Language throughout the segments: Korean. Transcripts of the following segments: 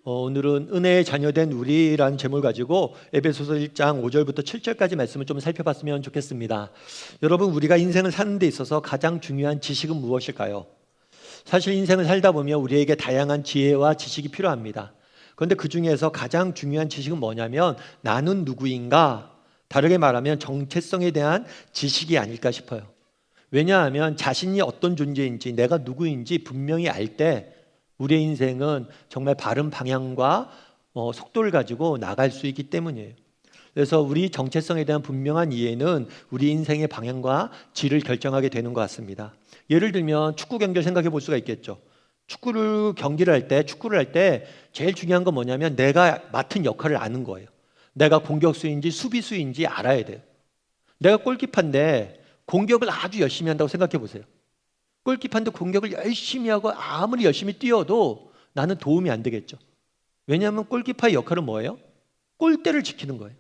오늘은 은혜의 자녀된 우리라는 제목을 가지고 에베소서 1장 5절부터 7절까지 말씀을 좀 살펴봤으면 좋겠습니다. 여러분, 우리가 인생을 사는 데 있어서 가장 중요한 지식은 무엇일까요? 사실 인생을 살다 보면 우리에게 다양한 지혜와 지식이 필요합니다. 그런데 그 중에서 가장 중요한 지식은 뭐냐면 나는 누구인가? 다르게 말하면 정체성에 대한 지식이 아닐까 싶어요. 왜냐하면 자신이 어떤 존재인지 내가 누구인지 분명히 알 때 우리의 인생은 정말 바른 방향과 속도를 가지고 나갈 수 있기 때문이에요. 그래서 우리 정체성에 대한 분명한 이해는 우리 인생의 방향과 질을 결정하게 되는 것 같습니다. 예를 들면 축구 경기를 생각해 볼 수가 있겠죠. 축구를 할 때 제일 중요한 건 뭐냐면 내가 맡은 역할을 아는 거예요. 내가 공격수인지 수비수인지 알아야 돼요. 내가 골키퍼인데 공격을 아주 열심히 한다고 생각해 보세요. 골키퍼인데 공격을 열심히 하고 아무리 열심히 뛰어도 나는 도움이 안 되겠죠. 왜냐하면 골키퍼의 역할은 뭐예요? 골대를 지키는 거예요.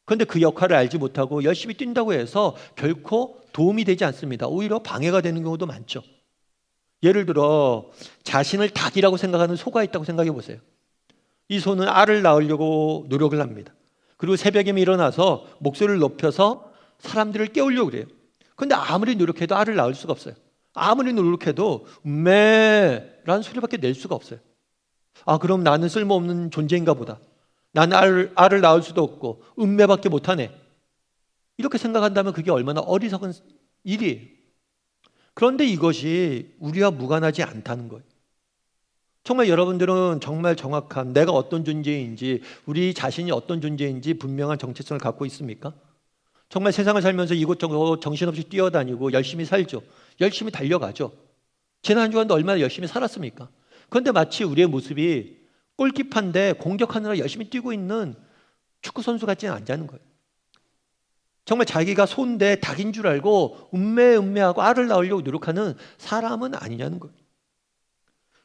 그런데 그 역할을 알지 못하고 열심히 뛴다고 해서 결코 도움이 되지 않습니다. 오히려 방해가 되는 경우도 많죠. 예를 들어 자신을 닭이라고 생각하는 소가 있다고 생각해 보세요. 이 소는 알을 낳으려고 노력을 합니다. 그리고 새벽에 일어나서 목소리를 높여서 사람들을 깨우려고 그래요. 그런데 아무리 노력해도 알을 낳을 수가 없어요. 아무리 노력해도 음메라는 소리밖에 낼 수가 없어요. 그럼 나는 쓸모없는 존재인가 보다. 나는 알을 낳을 수도 없고 음메밖에 못하네. 이렇게 생각한다면 그게 얼마나 어리석은 일이에요. 그런데 이것이 우리와 무관하지 않다는 거예요. 정말 여러분들은 정말 정확한 내가 어떤 존재인지, 우리 자신이 어떤 존재인지 분명한 정체성을 갖고 있습니까? 정말 세상을 살면서 이곳저곳 정신없이 뛰어다니고 열심히 살죠. 열심히 달려가죠. 지난 한 주간도 얼마나 열심히 살았습니까? 그런데 마치 우리의 모습이 골키퍼인데 공격하느라 열심히 뛰고 있는 축구선수 같지는 않다는 거예요. 정말 자기가 소인데 닭인 줄 알고 음매하고 알을 낳으려고 노력하는 사람은 아니냐는 거예요.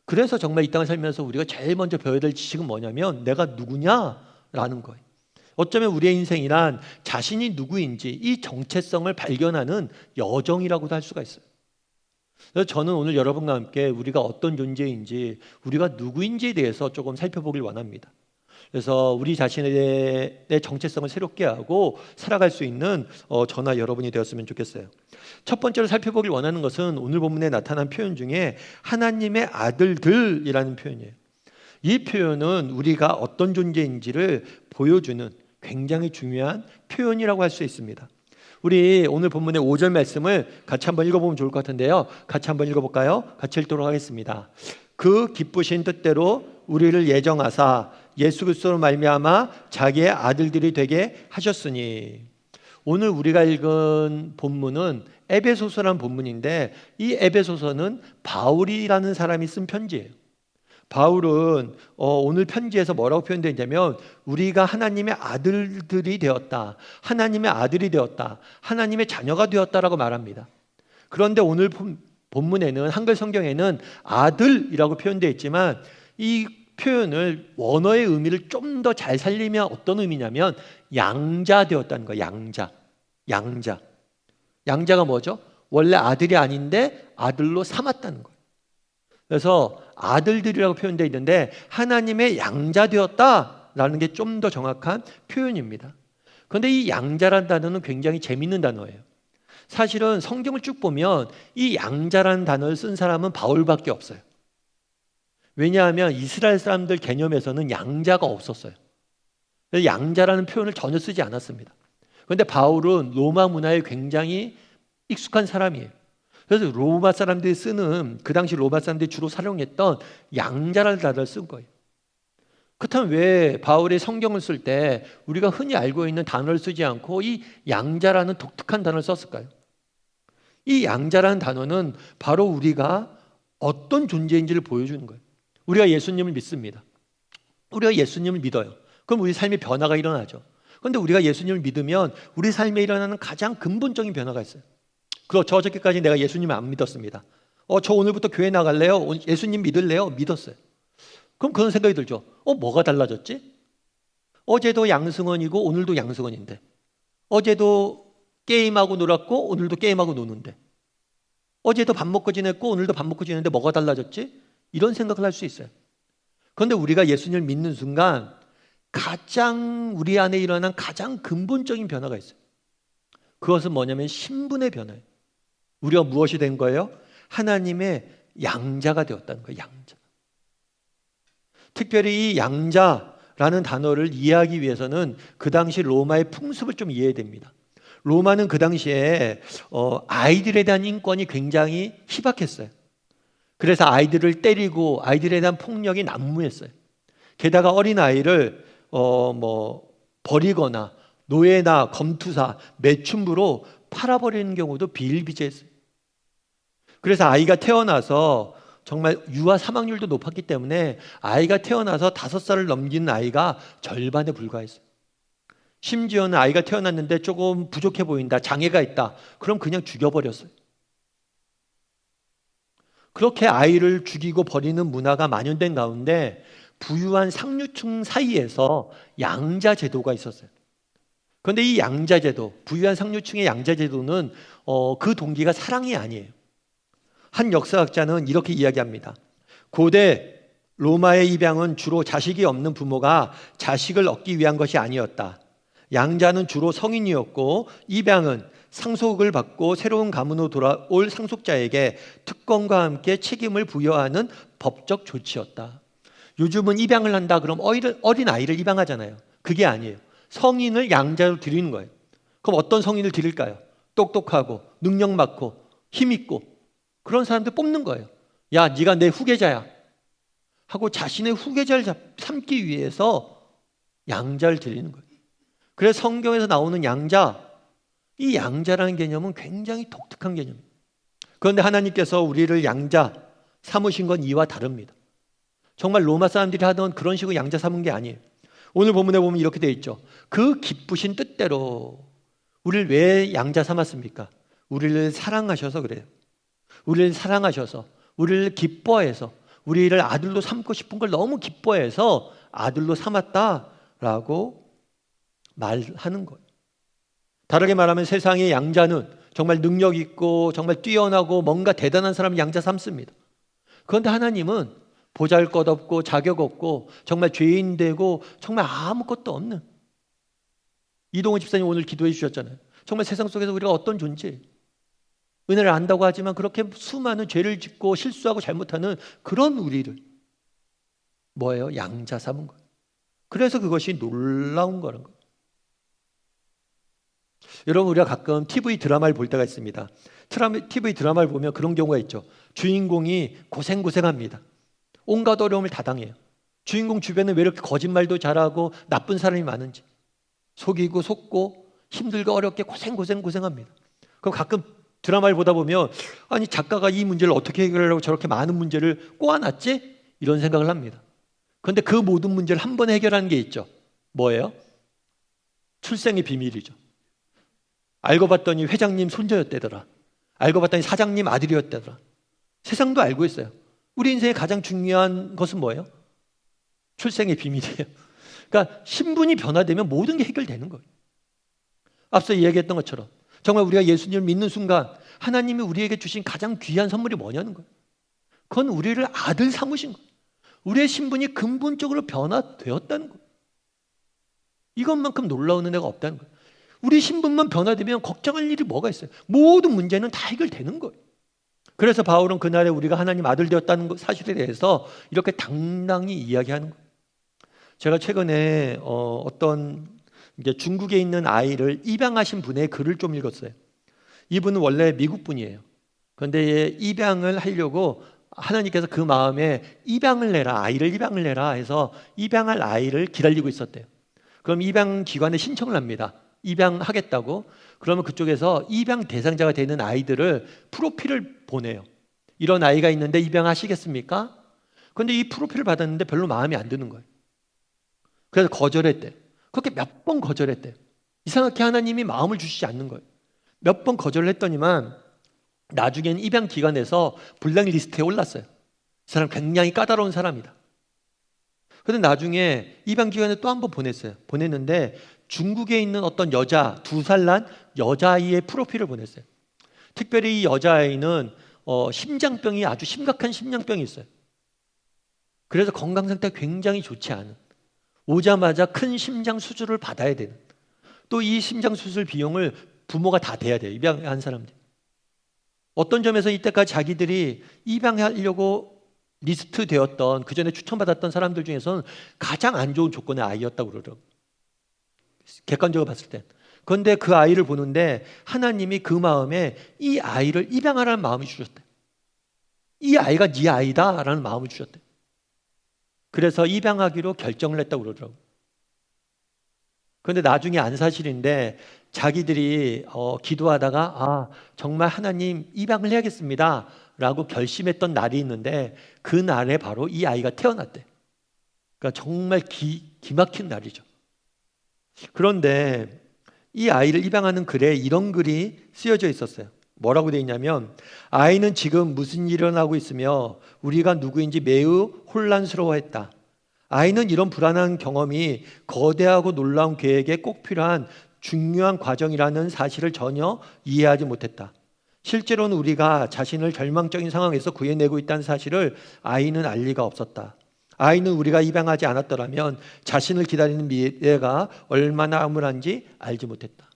그래서 정말 이 땅을 살면서 우리가 제일 먼저 배워야 될 지식은 뭐냐면 내가 누구냐라는 거예요. 어쩌면 우리의 인생이란 자신이 누구인지 이 정체성을 발견하는 여정이라고도 할 수가 있어요. 그래서 저는 오늘 여러분과 함께 우리가 어떤 존재인지, 우리가 누구인지에 대해서 조금 살펴보길 원합니다. 그래서 우리 자신의 정체성을 새롭게 하고 살아갈 수 있는 저나 여러분이 되었으면 좋겠어요. 첫 번째로 살펴보길 원하는 것은 오늘 본문에 나타난 표현 중에 하나님의 아들들이라는 표현이에요. 이 표현은 우리가 어떤 존재인지를 보여주는 굉장히 중요한 표현이라고 할 수 있습니다. 우리 오늘 본문의 5절 말씀을 같이 한번 읽어보면 좋을 것 같은데요. 같이 한번 읽어볼까요? 같이 읽도록 하겠습니다. 그 기쁘신 뜻대로 우리를 예정하사 예수 그리스도로 말미암아 자기의 아들들이 되게 하셨으니. 오늘 우리가 읽은 본문은 에베소서라는 본문인데 이 에베소서는 바울이라는 사람이 쓴 편지예요. 바울은 오늘 편지에서 뭐라고 표현되어 있냐면 우리가 하나님의 아들들이 되었다, 하나님의 아들이 되었다, 하나님의 자녀가 되었다라고 말합니다. 그런데 오늘 본문에는 한글 성경에는 아들이라고 표현되어 있지만 이 표현을 원어의 의미를 좀 더 잘 살리면 어떤 의미냐면 양자 되었다는 거예요. 양자가 뭐죠? 원래 아들이 아닌데 아들로 삼았다는 거예요. 그래서 아들들이라고 표현되어 있는데 하나님의 양자 되었다라는 게 좀 더 정확한 표현입니다. 그런데 이 양자라는 단어는 굉장히 재밌는 단어예요. 사실은 성경을 쭉 보면 이 양자라는 단어를 쓴 사람은 바울밖에 없어요. 왜냐하면 이스라엘 사람들 개념에서는 양자가 없었어요. 그래서 양자라는 표현을 전혀 쓰지 않았습니다. 그런데 바울은 로마 문화에 굉장히 익숙한 사람이에요. 그래서 로마 사람들이 쓰는, 그 당시 로마 사람들이 주로 사용했던 양자라는 단어를 쓴 거예요. 그렇다면 왜 바울이 성경을 쓸 때 우리가 흔히 알고 있는 단어를 쓰지 않고 이 양자라는 독특한 단어를 썼을까요? 이 양자라는 단어는 바로 우리가 어떤 존재인지를 보여주는 거예요. 우리가 예수님을 믿습니다. 우리가 예수님을 믿어요. 그럼 우리 삶에 변화가 일어나죠. 그런데 우리가 예수님을 믿으면 우리 삶에 일어나는 가장 근본적인 변화가 있어요. 그렇죠. 어저께까지 내가 예수님을 안 믿었습니다. 저 오늘부터 교회 나갈래요? 예수님 믿을래요? 믿었어요. 그럼 그런 생각이 들죠. 뭐가 달라졌지? 어제도 양승원이고 오늘도 양승원인데, 어제도 게임하고 놀았고 오늘도 게임하고 노는데, 어제도 밥 먹고 지냈고 오늘도 밥 먹고 지냈는데 뭐가 달라졌지? 이런 생각을 할 수 있어요. 그런데 우리가 예수님을 믿는 순간 가장 우리 안에 일어난 가장 근본적인 변화가 있어요. 그것은 뭐냐면 신분의 변화예요. 우리가 무엇이 된 거예요? 하나님의 양자가 되었다는 거예요. 양자. 특별히 이 양자라는 단어를 이해하기 위해서는 그 당시 로마의 풍습을 좀 이해해야 됩니다. 로마는 그 당시에 아이들에 대한 인권이 굉장히 희박했어요. 그래서 아이들을 때리고 아이들에 대한 폭력이 난무했어요. 게다가 어린아이를 버리거나 노예나 검투사, 매춘부로 팔아버리는 경우도 비일비재했어요. 그래서 아이가 태어나서 정말 유아 사망률도 높았기 때문에 아이가 태어나서 5살을 넘기는 아이가 절반에 불과했어요. 심지어는 아이가 태어났는데 조금 부족해 보인다, 장애가 있다, 그럼 그냥 죽여버렸어요. 그렇게 아이를 죽이고 버리는 문화가 만연된 가운데 부유한 상류층 사이에서 양자 제도가 있었어요. 그런데 이 양자 제도, 부유한 상류층의 양자 제도는 그 동기가 사랑이 아니에요. 한 역사학자는 이렇게 이야기합니다. 고대 로마의 입양은 주로 자식이 없는 부모가 자식을 얻기 위한 것이 아니었다. 양자는 주로 성인이었고 입양은 상속을 받고 새로운 가문으로 돌아올 상속자에게 특권과 함께 책임을 부여하는 법적 조치였다. 요즘은 입양을 한다 그럼 어린 아이를 입양하잖아요. 그게 아니에요. 성인을 양자로 드리는 거예요. 그럼 어떤 성인을 드릴까요? 똑똑하고 능력 많고 힘 있고 그런 사람들 뽑는 거예요. 야, 네가 내 후계자야 하고 자신의 후계자를 삼기 위해서 양자를 드리는 거예요. 그래서 성경에서 나오는 양자, 이 양자라는 개념은 굉장히 독특한 개념이에요. 그런데 하나님께서 우리를 양자 삼으신 건 이와 다릅니다. 정말 로마 사람들이 하던 그런 식으로 양자 삼은 게 아니에요. 오늘 본문에 보면 이렇게 되어 있죠. 그 기쁘신 뜻대로 우리를 왜 양자 삼았습니까? 우리를 사랑하셔서 그래요. 우리를 사랑하셔서, 우리를 기뻐해서, 우리를 아들로 삼고 싶은 걸 너무 기뻐해서 아들로 삼았다라고 말하는 거예요. 다르게 말하면 세상의 양자는 정말 능력 있고 정말 뛰어나고 뭔가 대단한 사람을 양자 삼습니다. 그런데 하나님은 보잘것없고 자격 없고 정말 죄인 되고 정말 아무것도 없는, 이동호 집사님 오늘 기도해 주셨잖아요. 정말 세상 속에서 우리가 어떤 존재, 은혜를 안다고 하지만 그렇게 수많은 죄를 짓고 실수하고 잘못하는 그런 우리를 뭐예요? 양자 삼은 거예요. 그래서 그것이 놀라운 거라는 거예요. 여러분, 우리가 가끔 TV 드라마를 볼 때가 있습니다. TV 드라마를 보면 그런 경우가 있죠. 주인공이 고생합니다. 온갖 어려움을 다 당해요. 주인공 주변에 왜 이렇게 거짓말도 잘하고 나쁜 사람이 많은지, 속이고 속고 힘들고 어렵게 고생합니다. 그럼 가끔 드라마를 보다 보면 아니 작가가 이 문제를 어떻게 해결하려고 저렇게 많은 문제를 꼬아놨지? 이런 생각을 합니다. 그런데 그 모든 문제를 한 번에 해결하는 게 있죠. 뭐예요? 출생의 비밀이죠. 알고 봤더니 회장님 손자였대더라. 알고 봤더니 사장님 아들이었대더라. 세상도 알고 있어요. 우리 인생의 가장 중요한 것은 뭐예요? 출생의 비밀이에요. 그러니까 신분이 변화되면 모든 게 해결되는 거예요. 앞서 이야기했던 것처럼 정말 우리가 예수님을 믿는 순간 하나님이 우리에게 주신 가장 귀한 선물이 뭐냐는 거예요. 그건 우리를 아들 삼으신 거예요. 우리의 신분이 근본적으로 변화되었다는 거예요. 이것만큼 놀라운 은혜가 없다는 거예요. 우리 신분만 변화되면 걱정할 일이 뭐가 있어요? 모든 문제는 다 해결되는 거예요. 그래서 바울은 그날에 우리가 하나님 아들 되었다는 사실에 대해서 이렇게 당당히 이야기하는 거예요. 제가 최근에 어떤 이제 중국에 있는 아이를 입양하신 분의 글을 좀 읽었어요. 이분은 원래 미국 분이에요. 그런데 입양을 하려고 하나님께서 그 마음에 입양을 내라, 아이를 입양을 내라 해서 입양할 아이를 기다리고 있었대요. 그럼 입양 기관에 신청을 합니다. 입양하겠다고. 그러면 그쪽에서 입양 대상자가 되는 아이들을 프로필을 보내요. 이런 아이가 있는데 입양하시겠습니까? 그런데 이 프로필을 받았는데 별로 마음에 안 드는 거예요. 그래서 거절했대요. 그렇게 몇 번 거절했대요. 이상하게 하나님이 마음을 주시지 않는 거예요. 몇 번 거절을 했더니만 나중에는 입양 기관에서 블랙리스트에 올랐어요. 이 사람 굉장히 까다로운 사람이다. 그런데 나중에 입양 기관에 또 한 번 보냈어요. 보냈는데 중국에 있는 어떤 여자, 2살 난 여자아이의 프로필을 보냈어요. 특별히 이 여자아이는 심장병이 아주 심각한 심장병이 있어요. 그래서 건강 상태가 굉장히 좋지 않은, 오자마자 큰 심장 수술을 받아야 되는, 또 이 심장 수술 비용을 부모가 다 대야 돼요. 입양한 사람들. 어떤 점에서 이때까지 자기들이 입양하려고 리스트 되었던, 그 전에 추천받았던 사람들 중에서는 가장 안 좋은 조건의 아이였다고 그러더라고요. 객관적으로 봤을 땐. 그런데 그 아이를 보는데 하나님이 그 마음에 이 아이를 입양하라는 마음을 주셨대. 이 아이가 네 아이다라는 마음을 주셨대. 그래서 입양하기로 결정을 했다고 그러더라고요. 그런데 나중에 안 사실인데 자기들이 기도하다가 정말 하나님 입양을 해야겠습니다 라고 결심했던 날이 있는데 그 날에 바로 이 아이가 태어났대. 그러니까 정말 기막힌 날이죠. 그런데 이 아이를 입양하는 글에 이런 글이 쓰여져 있었어요. 뭐라고 되어 있냐면, 아이는 지금 무슨 일이 일어나고 있으며 우리가 누구인지 매우 혼란스러워했다. 아이는 이런 불안한 경험이 거대하고 놀라운 계획에 꼭 필요한 중요한 과정이라는 사실을 전혀 이해하지 못했다. 실제로는 우리가 자신을 절망적인 상황에서 구해내고 있다는 사실을 아이는 알 리가 없었다. 아이는 우리가 입양하지 않았더라면 자신을 기다리는 미래가 얼마나 암울한지 알지 못했다.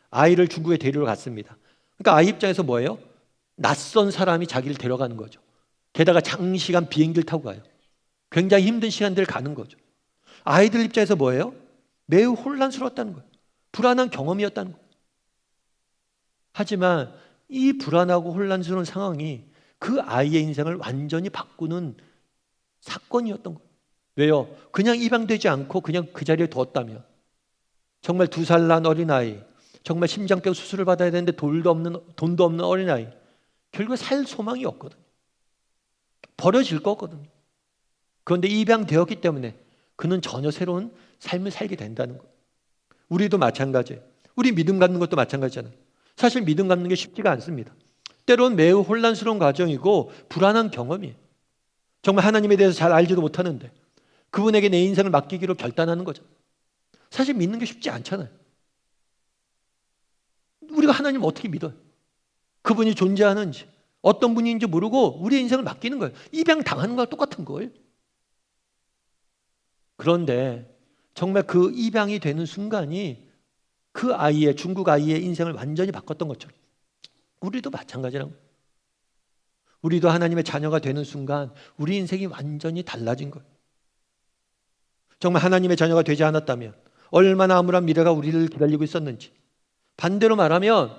아이를 중국에 데리러 갔습니다. 그러니까 아이 입장에서 뭐예요? 낯선 사람이 자기를 데려가는 거죠. 게다가 장시간 비행기를 타고 가요. 굉장히 힘든 시간들을 가는 거죠. 아이들 입장에서 뭐예요? 매우 혼란스러웠다는 거예요. 불안한 경험이었다는 거예요. 하지만 이 불안하고 혼란스러운 상황이 그 아이의 인생을 완전히 바꾸는 사건이었던 거예요. 왜요? 그냥 입양되지 않고 그냥 그 자리에 뒀다면, 정말 2살 난 어린아이, 정말 심장병 수술을 받아야 되는데 돈도 없는 어린아이, 결국에 살 소망이 없거든요. 버려질 거거든요. 그런데 입양되었기 때문에 그는 전혀 새로운 삶을 살게 된다는 거예요. 우리도 마찬가지예요. 우리 믿음 갖는 것도 마찬가지잖아요. 사실 믿음 갖는 게 쉽지가 않습니다. 때론 매우 혼란스러운 과정이고 불안한 경험이에요. 정말 하나님에 대해서 잘 알지도 못하는데 그분에게 내 인생을 맡기기로 결단하는 거죠. 사실 믿는 게 쉽지 않잖아요. 우리가 하나님 어떻게 믿어요? 그분이 존재하는지, 어떤 분인지 모르고 우리의 인생을 맡기는 거예요. 입양 당하는 거랑 똑같은 거예요. 그런데 정말 그 입양이 되는 순간이 그 아이의, 중국 아이의 인생을 완전히 바꿨던 것처럼 우리도 마찬가지라고. 우리도 하나님의 자녀가 되는 순간 우리 인생이 완전히 달라진 거예요. 정말 하나님의 자녀가 되지 않았다면 얼마나 암울한 미래가 우리를 기다리고 있었는지, 반대로 말하면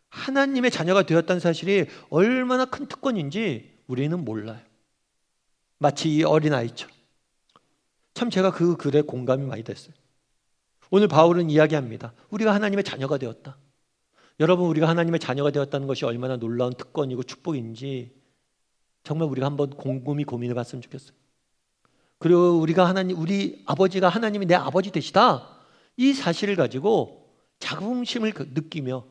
하나님의 자녀가 되었다는 사실이 얼마나 큰 특권인지 우리는 몰라요. 마치 이 어린아이처럼. 참 제가 그 글에 공감이 많이 됐어요. 오늘 바울은 이야기합니다. 우리가 하나님의 자녀가 되었다. 여러분, 우리가 하나님의 자녀가 되었다는 것이 얼마나 놀라운 특권이고 축복인지 정말 우리가 한번 곰곰이 고민해 봤으면 좋겠어요. 그리고 우리 아버지가 하나님이 내 아버지 되시다, 이 사실을 가지고 자긍심을 느끼며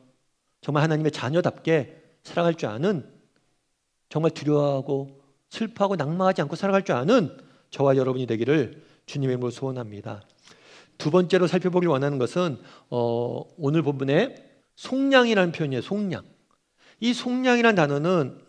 정말 하나님의 자녀답게 살아갈 줄 아는, 정말 두려워하고 슬퍼하고 낭망하지 않고 살아갈 줄 아는 저와 여러분이 되기를 주님의 이름으로 소원합니다. 두 번째로 살펴보길 원하는 것은 오늘 본문에 속량이라는 표현이에요. 속량. 이 속량이라는 단어는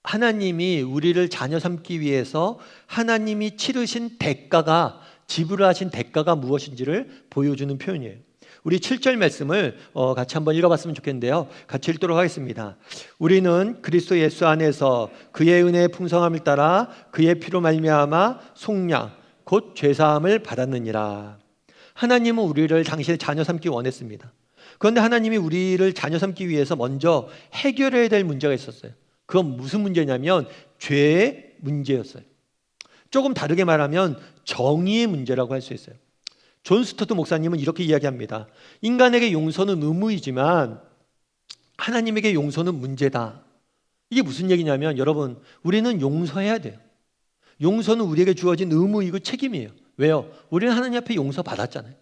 하나님이 우리를 자녀 삼기 위해서 하나님이 치르신 대가가, 지불하신 대가가 무엇인지를 보여주는 표현이에요. 우리 7절 말씀을 같이 한번 읽어봤으면 좋겠는데요. 같이 읽도록 하겠습니다. 우리는 그리스도 예수 안에서 그의 은혜의 풍성함을 따라 그의 피로 말미암아 속량, 곧 죄사함을 받았느니라. 하나님은 우리를 당신의 자녀 삼기 원했습니다. 그런데 하나님이 우리를 자녀 삼기 위해서 먼저 해결해야 될 문제가 있었어요. 그건 무슨 문제냐면 죄의 문제였어요. 조금 다르게 말하면 정의의 문제라고 할 수 있어요. 존 스토트 목사님은 이렇게 이야기합니다. 인간에게 용서는 의무이지만 하나님에게 용서는 문제다. 이게 무슨 얘기냐면, 여러분, 우리는 용서해야 돼요. 용서는 우리에게 주어진 의무이고 책임이에요. 왜요? 우리는 하나님 앞에 용서받았잖아요.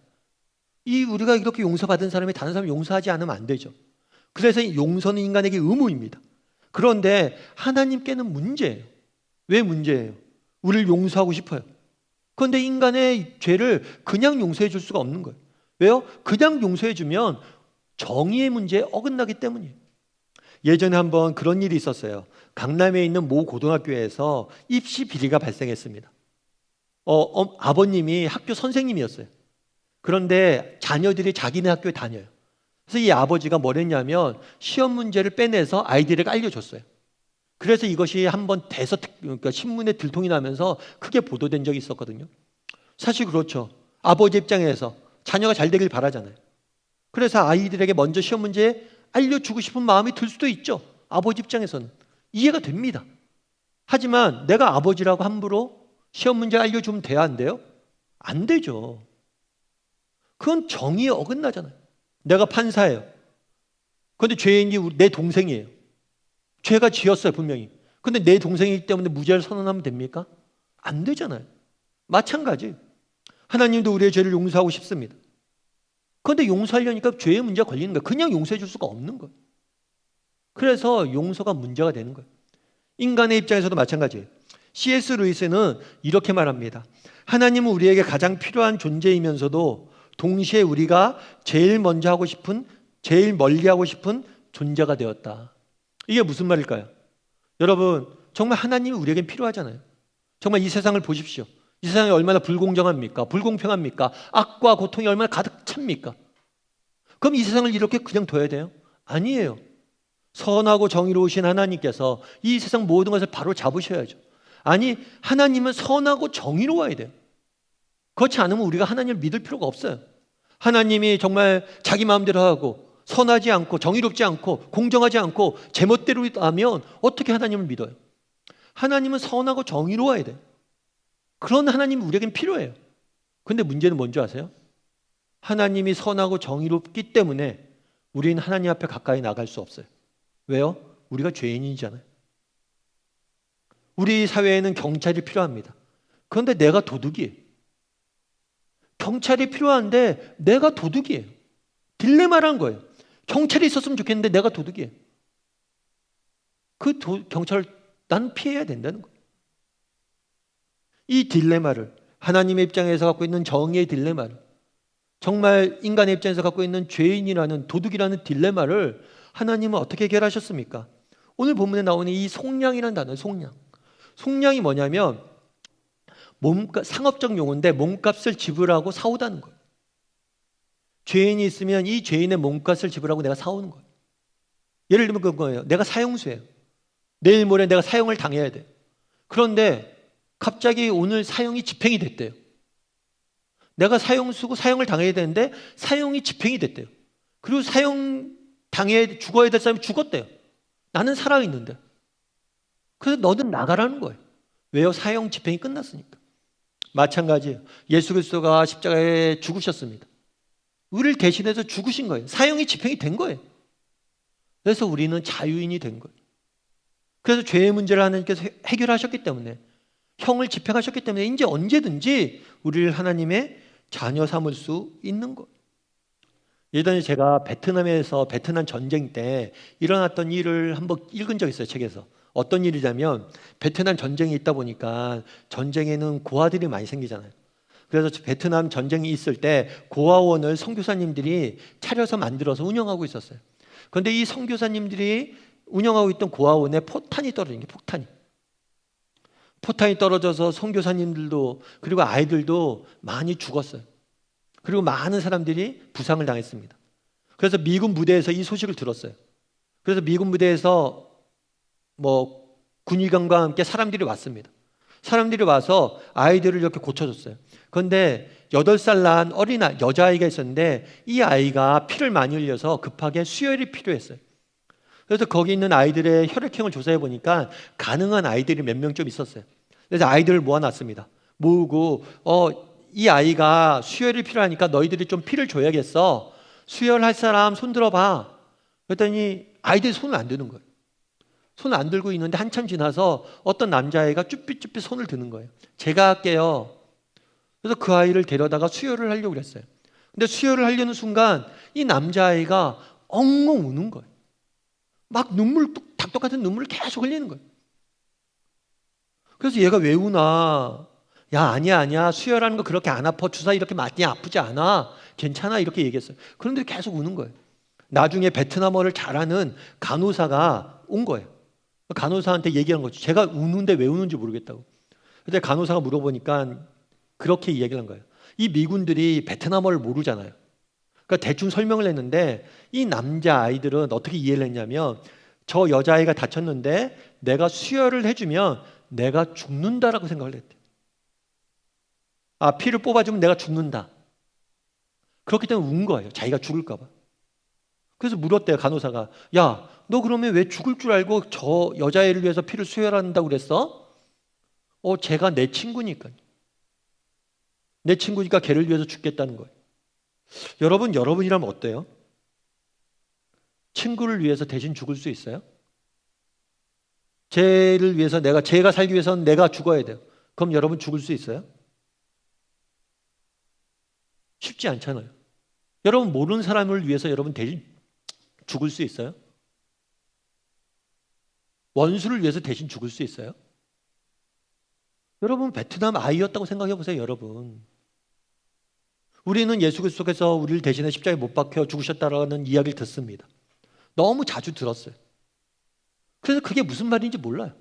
우리가 이렇게 용서받은 사람이 다른 사람 용서하지 않으면 안 되죠. 그래서 용서는 인간에게 의무입니다. 그런데 하나님께는 문제예요. 왜 문제예요? 우리를 용서하고 싶어요. 그런데 인간의 죄를 그냥 용서해 줄 수가 없는 거예요. 왜요? 그냥 용서해 주면 정의의 문제에 어긋나기 때문이에요. 예전에 한번 그런 일이 있었어요. 강남에 있는 모 고등학교에서 입시 비리가 발생했습니다. 아버님이 학교 선생님이었어요. 그런데 자녀들이 자기네 학교에 다녀요. 그래서 이 아버지가 뭘 했냐면 시험 문제를 빼내서 아이들에게 알려줬어요. 그래서 이것이 한번 그러니까 신문에 들통이 나면서 크게 보도된 적이 있었거든요. 사실 그렇죠. 아버지 입장에서 자녀가 잘 되길 바라잖아요. 그래서 아이들에게 먼저 시험 문제 알려주고 싶은 마음이 들 수도 있죠. 아버지 입장에서는. 이해가 됩니다. 하지만 내가 아버지라고 함부로 시험 문제 알려주면 돼야 안 돼요? 안 되죠. 그건 정의에 어긋나잖아요. 내가 판사예요. 그런데 죄인이 내 동생이에요. 죄가 지었어요, 분명히. 근데 내 동생이기 때문에 무죄를 선언하면 됩니까? 안 되잖아요. 마찬가지. 하나님도 우리의 죄를 용서하고 싶습니다. 그런데 용서하려니까 죄의 문제가 걸리는 거예요. 그냥 용서해 줄 수가 없는 거예요. 그래서 용서가 문제가 되는 거예요. 인간의 입장에서도 마찬가지예요. C.S. 루이스는 이렇게 말합니다. 하나님은 우리에게 가장 필요한 존재이면서도 동시에 우리가 제일 먼저 하고 싶은, 제일 멀리 하고 싶은 존재가 되었다. 이게 무슨 말일까요? 여러분, 정말 하나님이 우리에게 필요하잖아요. 정말 이 세상을 보십시오. 이 세상이 얼마나 불공정합니까? 불공평합니까? 악과 고통이 얼마나 가득 찹니까? 그럼 이 세상을 이렇게 그냥 둬야 돼요? 아니에요. 선하고 정의로우신 하나님께서 이 세상 모든 것을 바로 잡으셔야죠. 아니, 하나님은 선하고 정의로워야 돼요. 그렇지 않으면 우리가 하나님을 믿을 필요가 없어요. 하나님이 정말 자기 마음대로 하고 선하지 않고 정의롭지 않고 공정하지 않고 제멋대로 하면 어떻게 하나님을 믿어요? 하나님은 선하고 정의로워야 돼요. 그런 하나님이 우리에겐 필요해요. 그런데 문제는 뭔지 아세요? 하나님이 선하고 정의롭기 때문에 우리는 하나님 앞에 가까이 나갈 수 없어요. 왜요? 우리가 죄인이잖아요. 우리 사회에는 경찰이 필요합니다. 그런데 내가 도둑이에요. 경찰이 필요한데 내가 도둑이에요. 딜레마란 거예요. 경찰이 있었으면 좋겠는데 내가 도둑이에요. 경찰을 난 피해야 된다는 거예요. 이 딜레마를, 하나님의 입장에서 갖고 있는 정의의 딜레마를, 정말 인간의 입장에서 갖고 있는 죄인이라는, 도둑이라는 딜레마를 하나님은 어떻게 해결하셨습니까? 오늘 본문에 나오는 이 속량이라는 단어예요. 속량이 뭐냐면 상업적 용어인데 몸값을 지불하고 사오다는 거예요. 죄인이 있으면 이 죄인의 몸값을 지불하고 내가 사오는 거예요. 예를 들면 그거예요. 내가 사형수예요. 내일 모레 내가 사형을 당해야 돼요. 그런데 갑자기 오늘 사형이 집행이 됐대요. 내가 사형수고 사형을 당해야 되는데 사형이 집행이 됐대요. 그리고 죽어야 될 사람이 죽었대요. 나는 살아있는데. 그래서 너는 나가라는 거예요. 왜요? 사형 집행이 끝났으니까. 마찬가지예요. 예수 그리스도가 십자가에 죽으셨습니다. 우리를 대신해서 죽으신 거예요. 사형이 집행이 된 거예요. 그래서 우리는 자유인이 된 거예요. 그래서 죄의 문제를 하나님께서 해결하셨기 때문에, 형을 집행하셨기 때문에 이제 언제든지 우리를 하나님의 자녀 삼을 수 있는 거예요. 예전에 제가 베트남 전쟁 때 일어났던 일을 한번 읽은 적이 있어요, 책에서. 어떤 일이냐면, 베트남 전쟁이 있다 보니까 전쟁에는 고아들이 많이 생기잖아요. 그래서 베트남 전쟁이 있을 때 고아원을 선교사님들이 차려서 만들어서 운영하고 있었어요. 그런데 이 선교사님들이 운영하고 있던 고아원에 포탄이 떨어진 게 포탄이 떨어져서 선교사님들도 그리고 아이들도 많이 죽었어요. 그리고 많은 사람들이 부상을 당했습니다. 그래서 미군 부대에서 이 소식을 들었어요. 그래서 미군 부대에서 군의관과 함께 사람들이 왔습니다. 사람들이 와서 아이들을 이렇게 고쳐줬어요. 그런데 8살 난 여자아이가 있었는데 이 아이가 피를 많이 흘려서 급하게 수혈이 필요했어요. 그래서 거기 있는 아이들의 혈액형을 조사해 보니까 가능한 아이들이 몇 명 좀 있었어요. 그래서 아이들을 모아놨습니다. 모으고 이 아이가 수혈이 필요하니까 너희들이 좀 피를 줘야겠어. 수혈할 사람 손 들어봐. 그랬더니 아이들이 손을 안 드는 거예요. 손을 안 들고 있는데 한참 지나서 어떤 남자아이가 쭈삣쭈삣 손을 드는 거예요. 제가 할게요. 그래서 그 아이를 데려다가 수혈을 하려고 그랬어요. 근데 수혈을 하려는 순간 이 남자아이가 엉엉 우는 거예요. 막 닭독 같은 눈물을 계속 흘리는 거예요. 그래서 얘가 왜 우나? 야, 아니야. 수혈하는 거 그렇게 안 아파. 주사 이렇게 맞니 아프지 않아. 괜찮아. 이렇게 얘기했어요. 그런데 계속 우는 거예요. 나중에 베트남어를 잘하는 간호사가 온 거예요. 간호사한테 얘기한 거죠. 제가 우는데 왜 우는지 모르겠다고. 그때 간호사가 물어보니까 그렇게 이야기를 한 거예요. 이 미군들이 베트남어를 모르잖아요. 그러니까 대충 설명을 했는데 이 남자 아이들은 어떻게 이해를 했냐면 저 여자아이가 다쳤는데 내가 수혈을 해주면 내가 죽는다라고 생각을 했대. 아, 피를 뽑아주면 내가 죽는다. 그렇기 때문에 운 거예요. 자기가 죽을까 봐. 그래서 물었대요, 간호사가. 야, 너 그러면 왜 죽을 줄 알고 저 여자애를 위해서 피를 수혈한다고 그랬어? 쟤가 내 친구니까. 내 친구니까 걔를 위해서 죽겠다는 거예요. 여러분이라면 어때요? 친구를 위해서 대신 죽을 수 있어요? 쟤를 위해서 제가 살기 위해서는 내가 죽어야 돼요. 그럼 여러분 죽을 수 있어요? 쉽지 않잖아요. 여러분 모르는 사람을 위해서 여러분 대신 죽을 수 있어요? 원수를 위해서 대신 죽을 수 있어요? 여러분 베트남 아이였다고 생각해 보세요, 여러분. 우리는 예수 그리스도께서 우리를 대신해 십자가에 못 박혀 죽으셨다라는 이야기를 듣습니다. 너무 자주 들었어요. 그래서 그게 무슨 말인지 몰라요.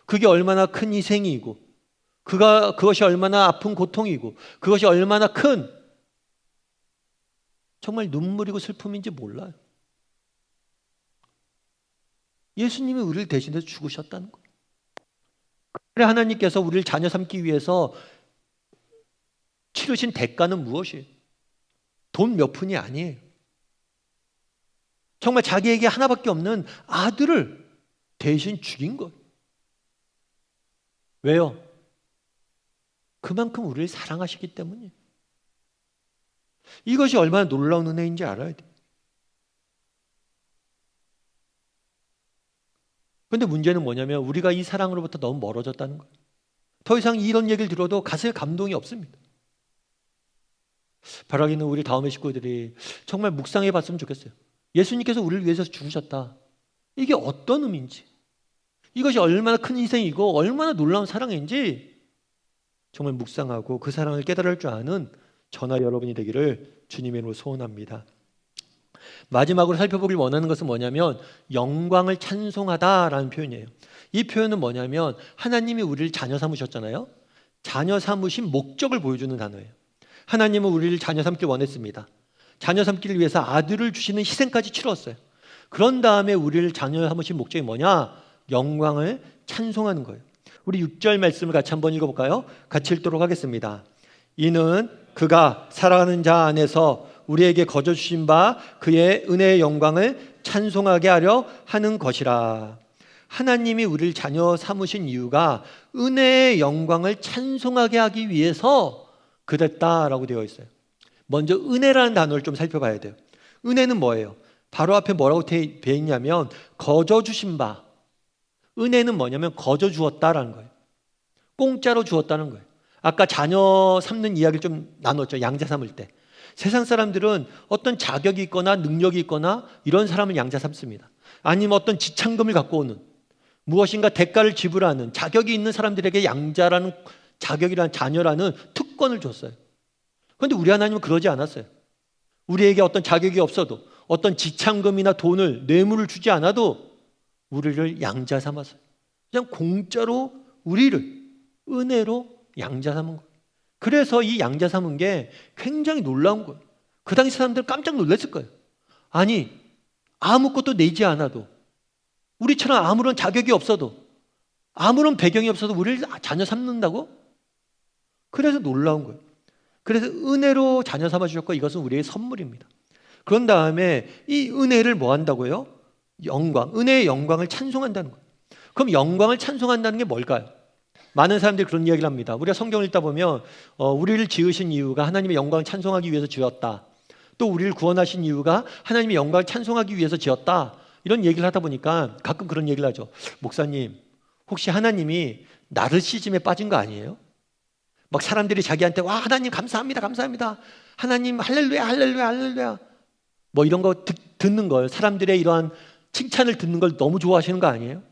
그게 얼마나 큰 희생이고 그것이 얼마나 아픈 고통이고 그것이 얼마나 큰 정말 눈물이고 슬픔인지 몰라요. 예수님이 우리를 대신해서 죽으셨다는 거예요. 그래 하나님께서 우리를 자녀 삼기 위해서 치르신 대가는 무엇이에요? 돈 몇 푼이 아니에요. 정말 자기에게 하나밖에 없는 아들을 대신 죽인 거예요. 왜요? 그만큼 우리를 사랑하시기 때문이에요. 이것이 얼마나 놀라운 은혜인지 알아야 돼요. 그런데 문제는 뭐냐면 우리가 이 사랑으로부터 너무 멀어졌다는 거예요. 더 이상 이런 얘기를 들어도 가슴에 감동이 없습니다. 바라기는 우리 다음의 식구들이 정말 묵상해 봤으면 좋겠어요. 예수님께서 우리를 위해서 죽으셨다. 이게 어떤 의미인지, 이것이 얼마나 큰 희생이고 얼마나 놀라운 사랑인지 정말 묵상하고 그 사랑을 깨달을 줄 아는 저나 여러분이 되기를 주님의 이름으로 소원합니다. 마지막으로 살펴보길 원하는 것은 뭐냐면 영광을 찬송하다라는 표현이에요. 이 표현은 뭐냐면 하나님이 우리를 자녀 삼으셨잖아요. 자녀 삼으신 목적을 보여주는 단어예요. 하나님은 우리를 자녀 삼길 원했습니다. 자녀 삼기를 위해서 아들을 주시는 희생까지 치렀어요. 그런 다음에 우리를 자녀 삼으신 목적이 뭐냐? 영광을 찬송하는 거예요. 우리 6절 말씀을 같이 한번 읽어볼까요? 같이 읽도록 하겠습니다. 이는 그가 사랑하는 자 안에서 우리에게 거저 주신 바 그의 은혜의 영광을 찬송하게 하려 하는 것이라. 하나님이 우리를 자녀 삼으신 이유가 은혜의 영광을 찬송하게 하기 위해서 그랬다라고 되어 있어요. 먼저 은혜라는 단어를 좀 살펴봐야 돼요. 은혜는 뭐예요? 바로 앞에 뭐라고 되어 있냐면 거저 주신 바. 은혜는 뭐냐면 거저 주었다라는 거예요. 공짜로 주었다는 거예요. 아까 자녀 삼는 이야기를 좀 나눴죠. 양자 삼을 때. 세상 사람들은 어떤 자격이 있거나 능력이 있거나 이런 사람을 양자 삼습니다. 아니면 어떤 지참금을 갖고 오는 무엇인가 대가를 지불하는 자격이 있는 사람들에게 양자라는 자격이라는 자녀라는 특권을 줬어요. 그런데 우리 하나님은 그러지 않았어요. 우리에게 어떤 자격이 없어도 어떤 지참금이나 돈을 뇌물을 주지 않아도 우리를 양자 삼았어요. 그냥 공짜로 우리를 은혜로 양자 삼은 거예요. 그래서 이 양자 삼은 게 굉장히 놀라운 거예요. 그 당시 사람들은 깜짝 놀랐을 거예요. 아니 아무것도 내지 않아도 우리처럼 아무런 자격이 없어도 아무런 배경이 없어도 우리를 자녀 삼는다고? 그래서 놀라운 거예요. 그래서 은혜로 자녀 삼아주셨고 이것은 우리의 선물입니다. 그런 다음에 이 은혜를 뭐 한다고요? 영광, 은혜의 영광을 찬송한다는 거예요. 그럼 영광을 찬송한다는 게 뭘까요? 많은 사람들이 그런 이야기를 합니다. 우리가 성경을 읽다 보면 우리를 지으신 이유가 하나님의 영광을 찬송하기 위해서 지었다. 또 우리를 구원하신 이유가 하나님의 영광을 찬송하기 위해서 지었다. 이런 얘기를 하다 보니까 가끔 그런 얘기를 하죠. 목사님, 혹시 하나님이 나르시즘에 빠진 거 아니에요? 막 사람들이 자기한테 와 하나님 감사합니다 감사합니다 하나님 할렐루야 할렐루야 할렐루야 뭐 이런 거 듣는 걸, 사람들의 이러한 칭찬을 듣는 걸 너무 좋아하시는 거 아니에요?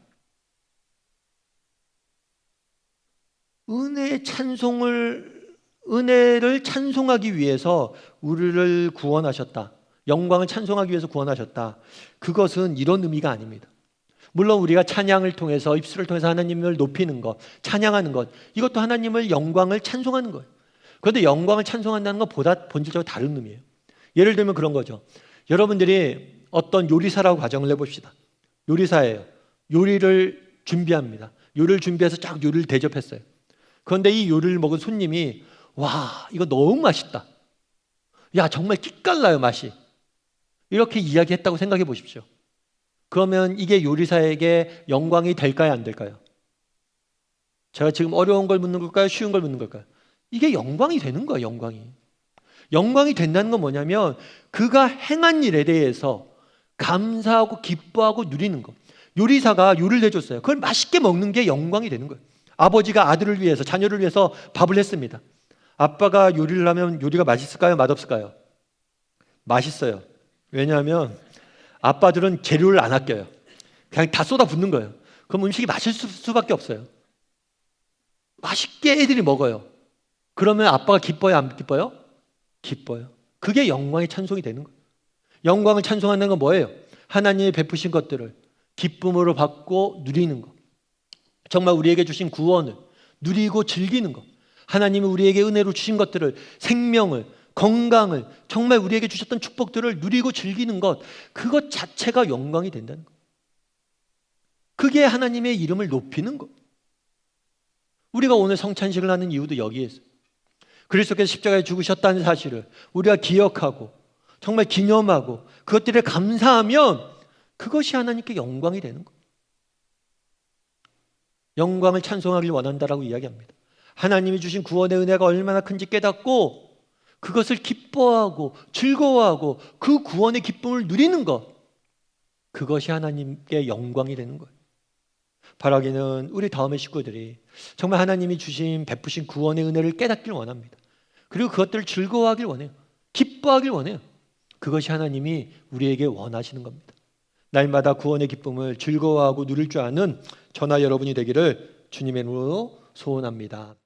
은혜를 찬송하기 위해서 우리를 구원하셨다. 영광을 찬송하기 위해서 구원하셨다. 그것은 이런 의미가 아닙니다. 물론 우리가 찬양을 통해서 입술을 통해서 하나님을 높이는 것, 찬양하는 것, 이것도 하나님을 영광을 찬송하는 거예요. 그런데 영광을 찬송한다는 것보다 본질적으로 다른 의미예요. 예를 들면 그런 거죠. 여러분들이 어떤 요리사라고 가정을 해봅시다. 요리사예요. 요리를 준비합니다. 요리를 준비해서 쫙 요리를 대접했어요. 그런데 이 요리를 먹은 손님이 와, 이거 너무 맛있다. 야, 정말 기깔나요, 맛이. 이렇게 이야기했다고 생각해 보십시오. 그러면 이게 요리사에게 영광이 될까요, 안 될까요? 제가 지금 어려운 걸 묻는 걸까요, 쉬운 걸 묻는 걸까요? 이게 영광이 되는 거예요, 영광이. 영광이 된다는 건 뭐냐면 그가 행한 일에 대해서 감사하고 기뻐하고 누리는 것. 요리사가 요리를 해줬어요. 그걸 맛있게 먹는 게 영광이 되는 거예요. 아버지가 아들을 위해서, 자녀를 위해서 밥을 했습니다. 아빠가 요리를 하면 요리가 맛있을까요, 맛없을까요? 맛있어요. 왜냐하면 아빠들은 재료를 안 아껴요. 그냥 다 쏟아붓는 거예요. 그럼 음식이 맛있을 수밖에 없어요. 맛있게 애들이 먹어요. 그러면 아빠가 기뻐요, 안 기뻐요? 기뻐요. 그게 영광의 찬송이 되는 거예요. 영광을 찬송하는 건 뭐예요? 하나님이 베푸신 것들을 기쁨으로 받고 누리는 것. 정말 우리에게 주신 구원을 누리고 즐기는 것. 하나님이 우리에게 은혜로 주신 것들을, 생명을, 건강을, 정말 우리에게 주셨던 축복들을 누리고 즐기는 것, 그것 자체가 영광이 된다는 것. 그게 하나님의 이름을 높이는 것. 우리가 오늘 성찬식을 하는 이유도 여기에서 그리스도께서 십자가에 죽으셨다는 사실을 우리가 기억하고 정말 기념하고 그것들에 감사하면 그것이 하나님께 영광이 되는 거예요. 영광을 찬송하길 원한다라고 이야기합니다. 하나님이 주신 구원의 은혜가 얼마나 큰지 깨닫고 그것을 기뻐하고 즐거워하고 그 구원의 기쁨을 누리는 것, 그것이 하나님께 영광이 되는 거예요. 바라기는 우리 다음의 식구들이 정말 하나님이 주신 베푸신 구원의 은혜를 깨닫길 원합니다. 그리고 그것들을 즐거워하길 원해요. 기뻐하길 원해요. 그것이 하나님이 우리에게 원하시는 겁니다. 날마다 구원의 기쁨을 즐거워하고 누릴 줄 아는 저나 여러분이 되기를 주님의 이름으로 소원합니다.